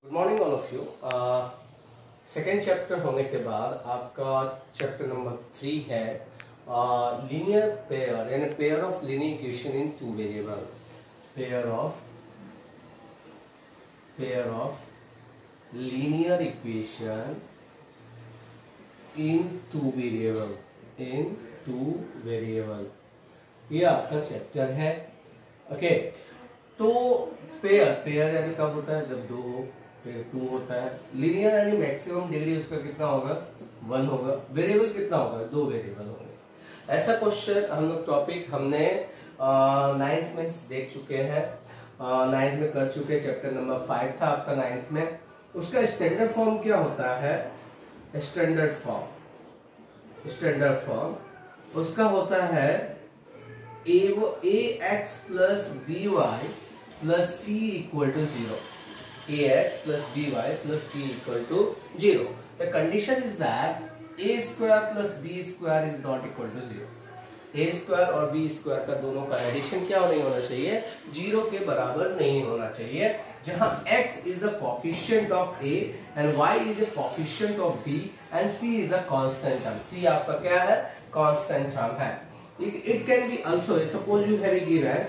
Good morning all of you. Second chapter होने के बाद आपका चैप्टर नंबर 3 है लीनियर पेयर यानी pair of linear equation in two variable. Pair of linear equation in two variable ये आपका chapter है। ओके, तो पेयर यानी कब होता है? जब दो हो, फिर 2 होता है। लीनियर यानी मैक्सिमम डिग्री उसका कितना होगा? 1 होगा। वेरिएबल कितना होगा? 2 वेरिएबल होंगे। ऐसा क्वेश्चन हम लोग टॉपिक हमने 9th में देख चुके हैं, 9th में कर चुके। चैप्टर नंबर 5 था आपका 9th में। उसका स्टैंडर्ड फॉर्म क्या होता है? स्टैंडर्ड फॉर्म उसका होता है ax plus by plus c equal to 0। ax plus by plus c equal to 0। The condition is that a square plus b square is not equal to 0। a square और b square का दोनों का addition क्या नहीं होना चाहिए? 0 के बराबर नहीं होना चाहिए। जहां x is the coefficient of a and y is the coefficient of b and c is the constant term। c आपका क्या है? constant term है। It can be also, suppose you have given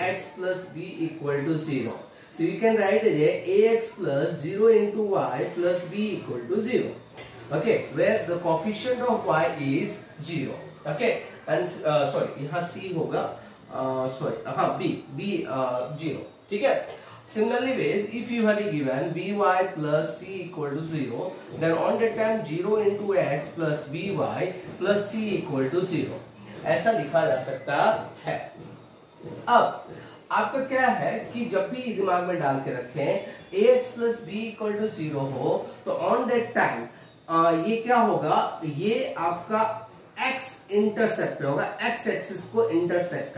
ax plus b equal to 0, so you can write as ax plus 0 into y plus b equal to 0, okay, where the coefficient of y is 0, okay, and sorry यहाँ c होगा, sorry हाँ b 0, ठीक है। Similarly ways, if you have given by plus c equal to 0, then on that time 0 into x plus by plus c equal to 0 ऐसा लिखा जा सकता है। अब आपका क्या है कि जब भी दिमाग में डाल के रखें ax plus b equal to 0 हो तो ऑन दैट टाइम ये क्या होगा? ये आपका x इंटरसेप्ट पे होगा, x एक्सिस को इंटरसेक्ट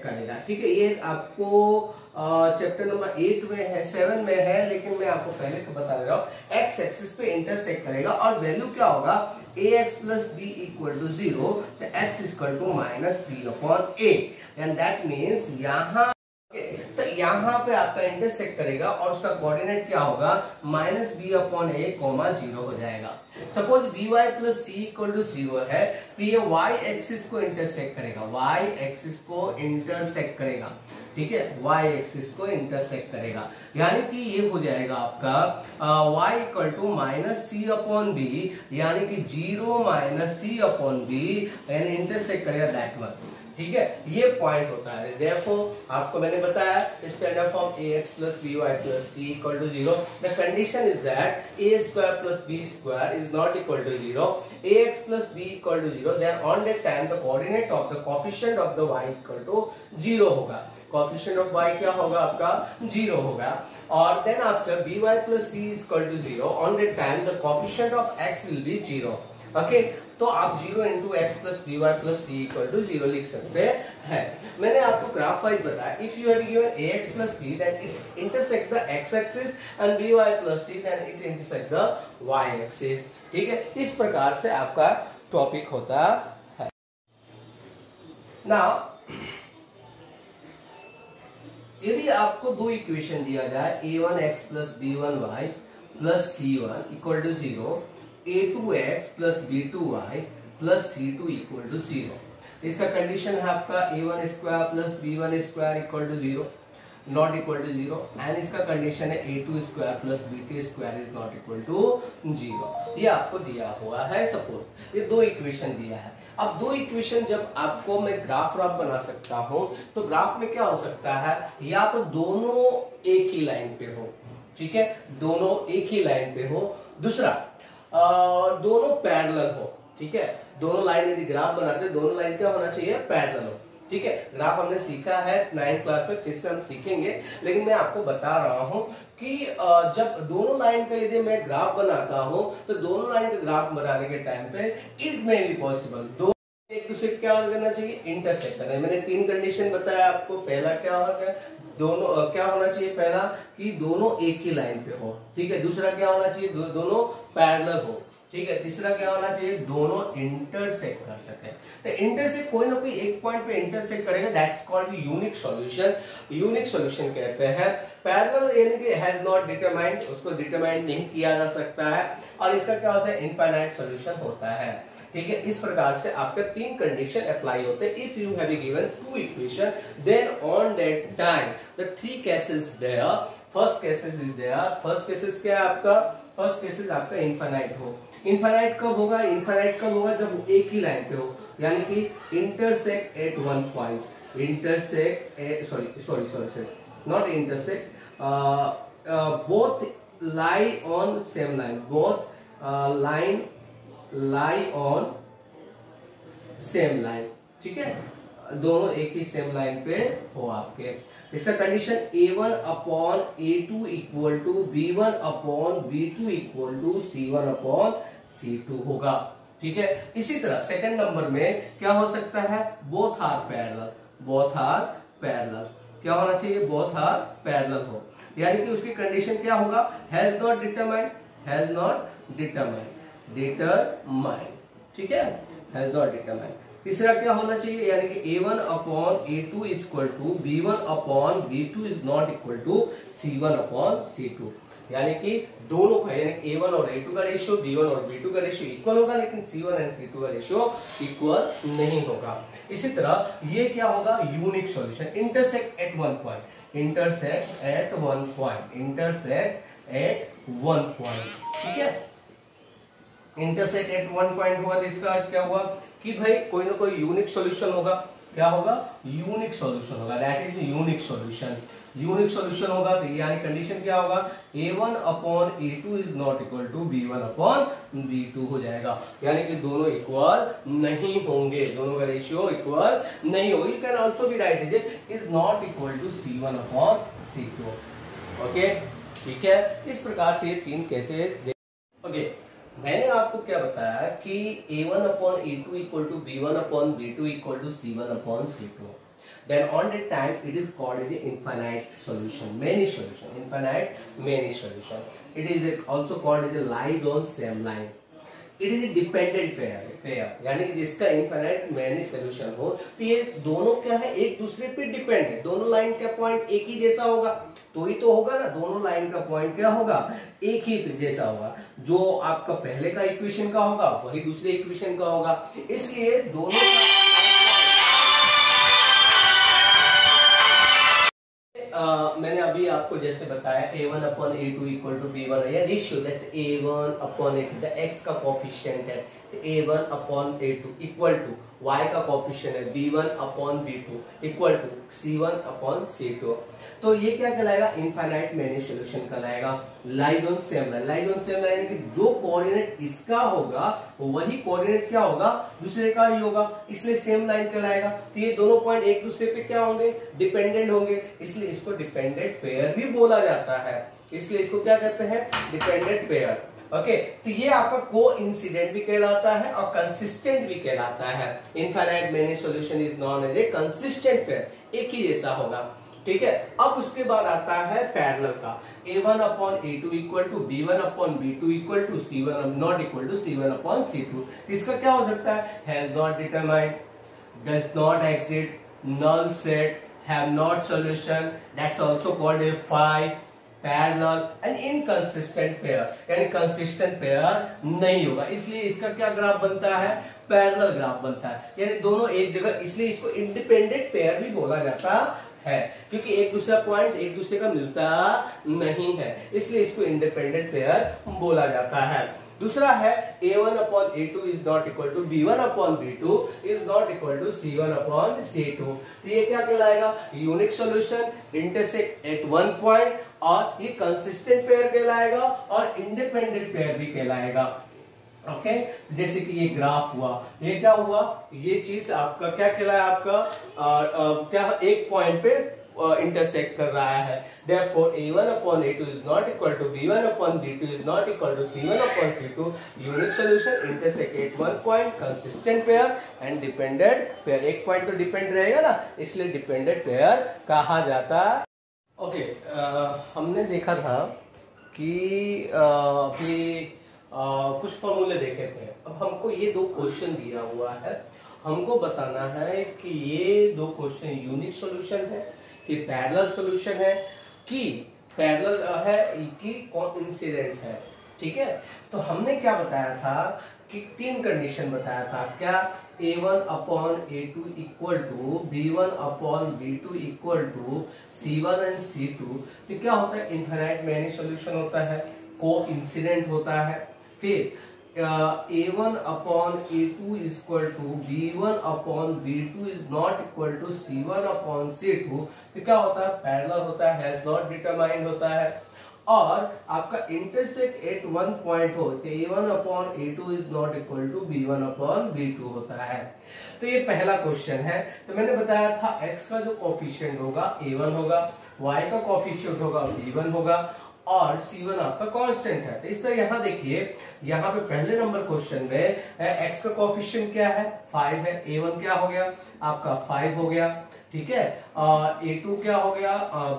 करेगा, ठीक है। ये आपको चैप्टर नंबर 8 में है, 7 में है, लेकिन मैं आपको पहले बता दे रहा हूं। x एक्सिस पे इंटरसेक्ट करेगा और वैल्यू क्या होगा? ax plus b equal to 0, तो x is equal to minus b upon a, and that means यहाँ तो यहाँ पे आपका इंटरसेक्ट करेगा और उसका कोऑर्डिनेट क्या होगा? Minus B upon A comma 0 हो जाएगा। Suppose B Y plus C equal to 0 है तो ये वाई एक्सिस को इंटरसेक्ट करेगा, ठीक है, वाई एक्सिस को इंटरसेक्ट करेगा, यानी कि ये हो जाएगा आपका Y equal to minus C upon B, यानी कि 0 माइनस सी अपॉन बी, यानी इंटरसेक्ट करेगा दैट वन, ठीक है। ये पॉइंट होता है। देयरफॉर आपको मैंने बताया standard form ax plus by plus c equal to 0। The condition is that a square plus b square is not equal to 0। ax plus b equal to 0, then on that time the coordinate of the coefficient of the y equal to 0 होगा। coefficient of y क्या होगा? आपका 0 होगा। और then after by plus c is equal to 0, on that time the coefficient of x will be 0, okay। तो आप 0 into x plus by plus c equal to 0 लिख सकते हैं। मैंने आपको ग्राफ वाइज बताया, if you have given ax plus b then it intersect the x axis and by plus c then it intersect the y axis, ठीक है। इस प्रकार से आपका टॉपिक होता है। नाउ यदि आपको दो इक्वेशन दिया जाए a1x plus b1y plus c1 equal to 0, a2x plus b2y plus c2 equal to 0, इसका कंडीशन है आपका a1 square plus b1 square equal to 0, not equal to 0, and इसका कंडीशन है a2 square plus b2 square is not equal to 0। ये आपको दिया हुआ है। सपोज ये दो इक्वेशन दिया है। अब दो इक्वेशन जब आपको मैं ग्राफ बना सकता हूं तो ग्राफ में क्या हो सकता है? या तो दोनों एक ही लाइन पे हो, ठीक है, दोनों एक ही लाइन पे हो। दूसरा दोनों पैरेलल हो, ठीक है। दोनों लाइन यदि ग्राफ बनाते हैं दोनों लाइन क्या होना चाहिए? पैरेलल हो, ठीक है। ग्राफ हमने सीखा है 9th क्लास में, फिर से हम सीखेंगे, लेकिन मैं आपको बता रहा हूं कि जब दोनों लाइन का यदि मैं ग्राफ बनाता हूं तो दोनों लाइन का ग्राफ बनाने के टाइम पे इट मे बी पॉसिबल दो एक दूसरे क्या करना चाहिए, इंटरसेक्ट करना है। मैंने 3 कंडीशन बताया आपको। पहला क्या होगा, दोनों क्या होना चाहिए, पहला कि दोनों एक ही लाइन पे हो, ठीक है। दूसरा क्या होना चाहिए, दोनों पैरेलल हो, ठीक है। तीसरा क्या होना चाहिए, दोनों इंटरसेक्ट कर सके। तो इंटरसेक्ट कोई ना कोई एक पॉइंट पे इंटरसेक्ट करेगा, that's called unique solution. Unique solution कहते हैं। पैरेलल यानी कि हैज नॉट डिटरमाइंड, उसको डिटरमाइन नहीं किया जा सकता है। और इसका क्या होता है, इनफाइनाइट सॉल्यूशन होता है, ठीक है। इस प्रकार से आपका 3 कंडीशन अप्लाई होते हैं। If you have given 2 equation, then on that time the 3 cases there. First cases is there, first cases क्या है आपका, फर्स्ट केसेस आपका इनफाइनाइट हो। इनफाइनाइट कब होगा, इनफाइनाइट कब होगा, जब एक ही लाइन पे हो, यानी कि intersect at one point, intersect at sorry not intersect, both lie on same line, both line lie on same line, ठीक है, दोनों एक ही सेम लाइन पे हो आपके। इसका condition A1 upon A2 equal to B1 upon B2 equal to C1 upon C2 होगा, ठीक है। इसी तरह सेकंड नंबर में क्या हो सकता है, both are parallel, both are parallel, क्या होना चाहिए, बोथ आर पैरेलल हो, यानी कि उसकी कंडीशन क्या होगा, has not determined, has not determined, ठीक है, हैज नॉट डिटरमाइंड। तीसरा क्या होना चाहिए, यानी कि A1 upon A2 is equal to B1 upon B2 is not equal to C1 upon C2, यानी कि दोनों का, यानी A1 और A2 का रेशियो, B1 और B2 का रेशियो इक्वल होगा, लेकिन C1 एंड C2 का रेशियो इक्वल नहीं होगा। इसी तरह ये क्या होगा, unique solution, intersect at one point, intersect at one point, intersect at one point, ठीक है। इंटरसेक्ट एट वन पॉइंट हुआ तो इसका अर्थ क्या हुआ कि भाई कोई ना कोई यूनिक सॉल्यूशन होगा, क्या होगा, यूनिक सॉल्यूशन होगा, that is unique solution. Unique solution होगा तो यानी कंडीशन क्या होगा, A1 upon A2 is not equal to B1 upon B2 हो जाएगा, यानी कि दोनों इक्वल नहीं होंगे, दोनों का रेशियो इक्वल नहीं होगा। You can also be right is not equal to C1 upon C2, okay, ठीक है। इस प्रकार से ये 3 केसेस, ओके। मैंने आपको क्या बताया कि A1 upon A2 equal to B1 upon B2 equal to C1 upon C2. Then on that time it is called as the infinite solution, many solution, infinite many solution. It is also called as a lies on same line. It is a dependent pair, यानी कि जिसका infinite many solution हो, तो ये दोनों क्या है, एक दूसरे पे डिपेंड है, दोनों लाइन का पॉइंट एक ही जैसा होगा, तो ही तो होगा ना, दोनों लाइन का पॉइंट क्या होगा, एक ही जैसा होगा। जो आपका पहले का इक्वेशन का होगा वही दूसरे इक्वेशन का होगा, इसलिए दोनों मैंने अभी आपको जैसे बताया A1 upon A2 equal to B1 है, ratio that's A1 upon A2, the x का कोफिशिएंट है, तो A1 upon A2 equal to y का कोफिशिएंट है B1 upon B2 equal to C1 upon C2। तो ये क्या कहलाएगा, इनफाइनाइट मेनी सॉल्यूशन कहलाएगा, lies on same line. Lies on same line है कि जो कोऑर्डिनेट इसका होगा वही कोऑर्डिनेट क्या होगा, दूसरे का ही होगा, इसलिए सेम लाइन कहलाएगा। तो ये दोनों पॉइंट एक दूसरे पे क्या होंगे, डिपेंडेंट होंगे, इसलिए इसको डिपेंडेंट पेयर भी बोला जाता है, इसलिए इसको क्या कहते हैं, डिपेंडेंट पेयर, ओके। तो ये आपका कोइंसिडेंट भी कहलाता है और कंसिस्टेंट भी कहलाता है। Infinite many solution is known as a consistent pair, एक ही जैसा होगा, ठीक है। अब उसके बाद आता है पैरेलल का, A1 upon A2 equal to B1 upon B2 equal to C1 not equal to C1 upon C2। इसका क्या हो सकता है, has not determined, does not exist, null set, have not solution, that's also called a फाई, parallel and inconsistent pair, यानी consistent pair नहीं होगा, इसलिए इसका क्या ग्राफ बनता है, पैरेलल ग्राफ बनता है, यानी दोनों एक जगह, इसलिए इसको इंडिपेंडेंट पेयर भी बोला जाता है, क्योंकि एक दूसरा पॉइंट एक दूसरे का मिलता नहीं है, इसलिए इसको इंडिपेंडेंट पेयर बोला जाता है। दूसरा है A1 upon A2 is not equal to B1 upon B2 is not equal to C1 upon C2। तो ये क्या कहलाएगा, unique solution, intersect at one point, और ये कंसिस्टेंट पेयर कहलाएगा और इंडिपेंडेंट पेयर भी कहलाएगा, ओके। जैसे कि ये ग्राफ हुआ, ये क्या हुआ, ये चीज आपका क्या कहलाया, आपका क्या एक पॉइंट पे इंटरसेक्ट कर रहा है। Therefore, A1 upon A2 is not equal to B1 upon B2 is not equal to C1 upon C2. Unique solution intersect at one point, consistent pair and dependent pair. एक point तो depend रहेगा ना, इसलिए dependent pair कहा जाता है। Okay, हमने देखा था कि अभी कुछ फॉर्मूले देखे थे। अब हमको ये दो क्वेश्चन दिया हुआ है, हमको बताना है कि ये दो क्वेश्चन यूनिक सॉल्यूशन है कि पैरेलल सॉल्यूशन है कि पैरेलल है कि कोइंसिडेंट है। ठीक है, तो हमने क्या बताया था कि तीन कंडीशन बताया था। क्या? A1 upon A2 equal to B1 upon B2 equal to C1 and C2। तो क्या होता है? इनफाइनाइट मैनी सॉल्यूशन होता है, कोइंसिडेंट होता है। फिर A1 upon A2 is equal to B1 upon B2 is not equal to C1 upon C2। तो क्या होता है? पैरेलल होता है, हैज नॉट डिटरमाइंड होता है। और आपका इंटरसेक्ट एट वन पॉइंट हो तो A1 upon A2 is not equal to B1 upon B2 होता है। तो ये पहला क्वेश्चन है। तो मैंने बताया था x का जो कोफिशिएंट होगा A1 होगा, y का कोफिशिएंट होगा B1 होगा और C1 आपका कांस्टेंट है। तो इस तरह यहाँ देखिए, यहाँ पे पहले नंबर क्वेश्चन में x का कोफिशिएंट क्या है? 5 है। A1 क्या हो गया? आपका 5 हो गया। ठीक है, A2 क्या हो गया?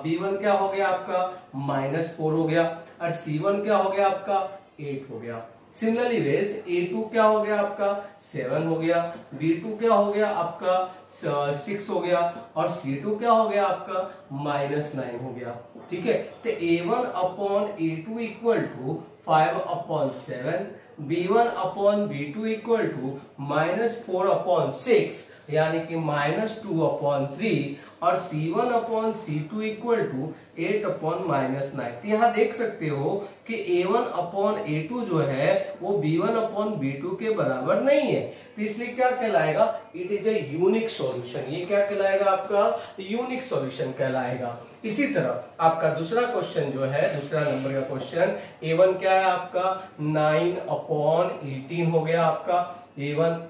B1 क्या हो गया आपका? -4 हो गया। और C1 क्या हो गया आपका? 8 हो गया। सिमिलरली वेज A2 क्या हो गया आपका? 7 हो गया। B2 क्या हो गया आपका? 6 हो गया। और C2 क्या हो गया आपका? -9 हो गया। ठीक है, तो A1 upon A2 equal to 5 upon 7, B1 upon B2 equal to -4 upon 6 यानी कि -2 अपॉन 3 और C1 upon C2 equal to 8 upon -9। तो यहाँ देख सकते हो कि A1 अपॉन A2 जो है वो B1 अपॉन B2 के बराबर नहीं है। तो इसलिए क्या कहलाएगा? It is a unique solution. ये क्या कहलाएगा? आपका यूनिक सॉल्यूशन कहलाएगा। इसी तरह आपका दूसरा क्वेश्चन जो है, दूसरा नंबर का क्वेश्चन, A1 क्या है आपका? 9 अपॉन 18 हो गया आपका A1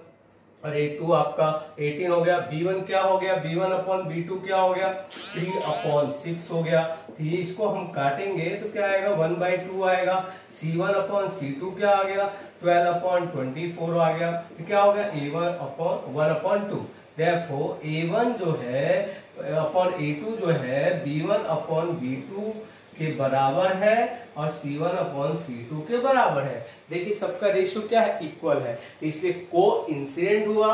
और A2 आपका 18 हो गया। B1 क्या हो गया? B1 अपॉन B2 क्या हो गया? 3 अपॉन 6 हो गया। तो ये इसको हम काटेंगे तो क्या आएगा? 1/2 आएगा। C1 अपॉन C2 क्या आ गया? 12 अपॉन 24 आ गया। तो क्या हो गया? A1 upon 1/2। Therefore A1 जो है अपॉन A2 जो है B1 अपॉन B2 के बराबर है और C1 अपॉन C2 के बराबर है। देखिए सबका रेशियो क्या है? इक्वल है, इसलिए कोइंसिडेंट हुआ।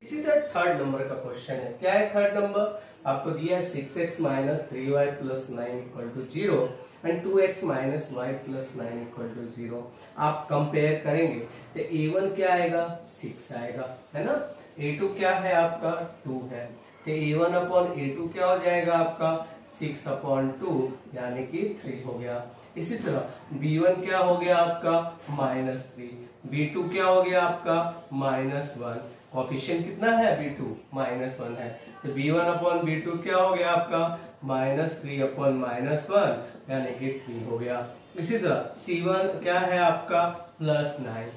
इसी तरह थर्ड नंबर का क्वेश्चन है। क्या है थर्ड नंबर? आपको दिया है 6x minus 3y plus 9 equal to 0 and 2x minus y plus 9 equal to 0। आप कंपेयर करेंगे तो A1 क्या आएगा? 6 आएगा, है ना। A2 क्या है आपका? 2 है। तो A1 अपॉन A2 क्या हो जाएगा आपका? 6 अपॉन 2 यानी कि 3 हो गया। इसी तरह B1 क्या हो गया आपका? -3। B2 क्या हो गया आपका? -1। कोफिशिएंट कितना है? B2 -1 है। तो B1 अपॉन B2 क्या हो गया आपका? -3 अपॉन -1 यानी कि 3 हो गया। इसी तरह C1 क्या है आपका? +9।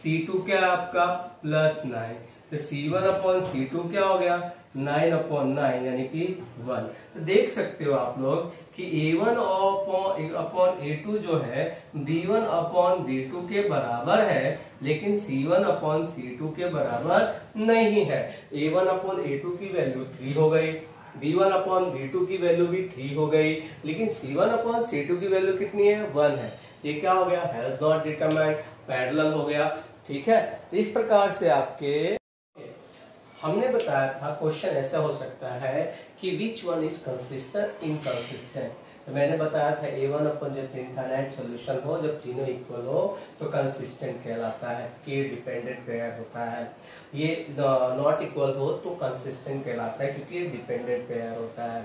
C2 क्या है आपका? +9। तो C1 अपॉन C2 क्या हो गया? 9 अपॉन 9 यानी कि 1। तो देख सकते हो आप लोग कि A1 अपॉन A2 जो है B1 अपॉन B2 के बराबर है, लेकिन C1 अपॉन C2 के बराबर नहीं है। A1 अपॉन A2 की वैल्यू 3 हो गई, B1 अपॉन B2 की वैल्यू भी 3 हो गई, लेकिन C1 अपॉन C2 की वैल्यू कितनी है? 1 है। ये क्या हो गया? हैज नॉट डिटरमाइंड, पैरेलल हो गया। ठीक है, तो इस प्रकार से आपके हमने बताया था क्वेश्चन ऐसा हो सकता है कि which one is consistent, inconsistent. तो मैंने बताया था A1 अपन जब इनफाइनाइट सॉल्यूशन हो, जब तीनों इक्वल हो तो कंसिस्टेंट कहलाता है, कि डिपेंडेंट पेयर होता है। ये नॉट इक्वल हो तो कंसिस्टेंट कहलाता है क्योंकि ये डिपेंडेंट पेयर होता है।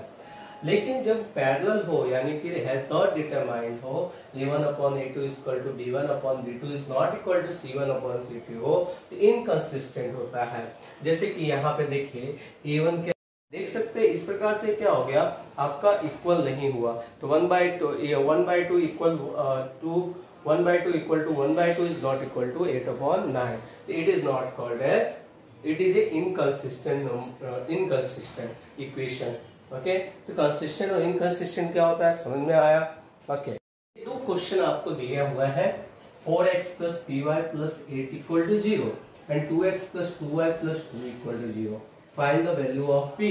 लेकिन जब पैरेलल हो यानी कि हैज नॉट डिटरमाइंड हो, A1 upon A2 is equal to B1 upon B2 is not equal to C1 upon C2 हो तो इनकंसिस्टेंट होता है। जैसे कि यहाँ पे देखिए A1 क्या देख सकते हैं, इस प्रकार से क्या हो गया आपका? इक्वल नहीं हुआ। तो 1/2 equal to 1/2 equal to 1/2 is not equal to 8 upon 9। It is not called it is a inconsistent equation. Okay, तो कंसिस्टेंट और इनकंसिस्टेंट क्या होता है समझ में आया। ओके, दो क्वेश्चन आपको दिया हुआ है 4x plus py plus 8 equal to 0 and 2x plus 2y plus 2 equal to 0. Find the value of p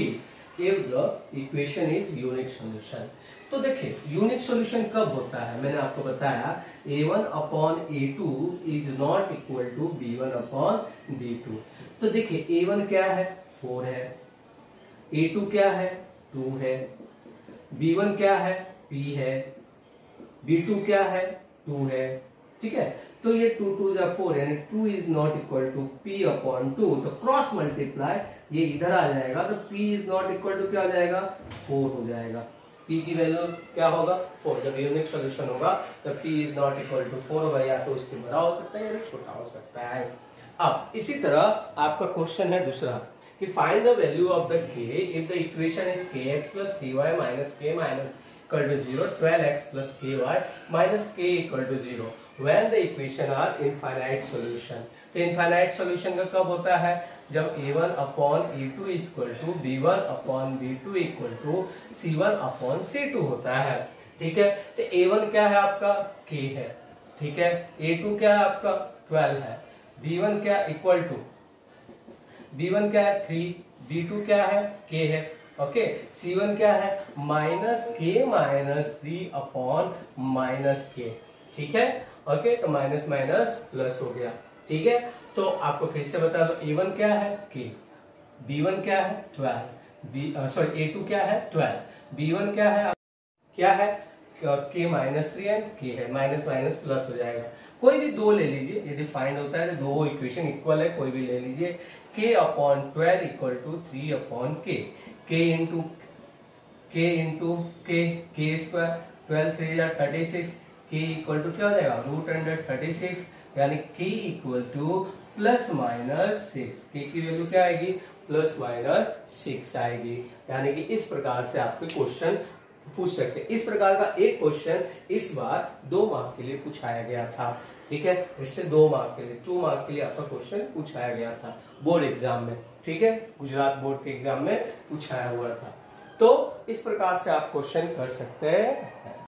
if the equation is unique solution. तो देखिए यूनिक सॉल्यूशन कब होता है, मैंने आपको बताया a1 upon a2 is not equal to b1 upon b2। तो देखिए a1 क्या है 4 है, a2 क्या है 2 है, b1 क्या है p है, b2 क्या है 2 है, ठीक है। तो ये 2 2 जा 4 यानी 2 is not equal to p upon 2, तो क्रॉस मल्टीप्लाई ये इधर आ जाएगा तो p is not equal to क्या हो जाएगा 4 हो जाएगा। p की वैल्यू क्या होगा 4, जब यूनिक सॉल्यूशन होगा तो p is not equal to 4 होगा, या तो इससे बड़ा हो सकता है या छोटा हो सकता है। अब इसी तरह आपका क्वेश्चन है दूसरा कि find the value of the k if the equation is kx plus ky minus k minus equal to 0, 12x plus ky minus k equal to 0 when the equation are infinite solution। तो infinite solution का कब होता है जब a1 upon a2 is equal to b1 upon b2 equal to c1 upon c2 होता है, ठीक है। तो a1 क्या है आपका k है, ठीक है, a2 क्या है आपका 12 है, b1 क्या इक्वल टू b1 क्या है 3, b2 क्या है k है, ओके, c1 क्या है minus k minus 3 upon minus k, ठीक है। ओके, तो माइनस माइनस प्लस हो गया, ठीक है। तो आपको फिर से बता दो a1 क्या है k, b1 क्या है 12, सॉरी a2 क्या है 12, b1 क्या है k माइनस 3 एंड k है, माइनस माइनस प्लस हो जाएगा। कोई भी दो ले लीजिए, यदि फाइंड होता है तो दो इक्वेशन इक्वल है, कोई भी ले लीजिए। k upon 12 equal to 3 upon k, k into k square 12 3 या 36, k इक्वल टू क्या हो जाएगा रूट अंडर 36, यानी k equal two plus minus 6, k की वैल्यू क्या आएगी प्लस माइनस 6 आएगी। यानी कि इस प्रकार से आपके क्वेश्चन पूछ सकते हैं। इस प्रकार का एक क्वेश्चन इस बार 2 मार्क के लिए पूछाया गया था, ठीक है, इससे 2 मार्क के लिए 2 मार्क के लिए आपका क्वेश्चन पूछाया गया था बोर्ड एग्जाम में, ठीक है, गुजरात बोर्ड के एग्जाम में पूछाया हुआ था। तो इस प्रकार से आप क्वेश्चन कर सकते हैं।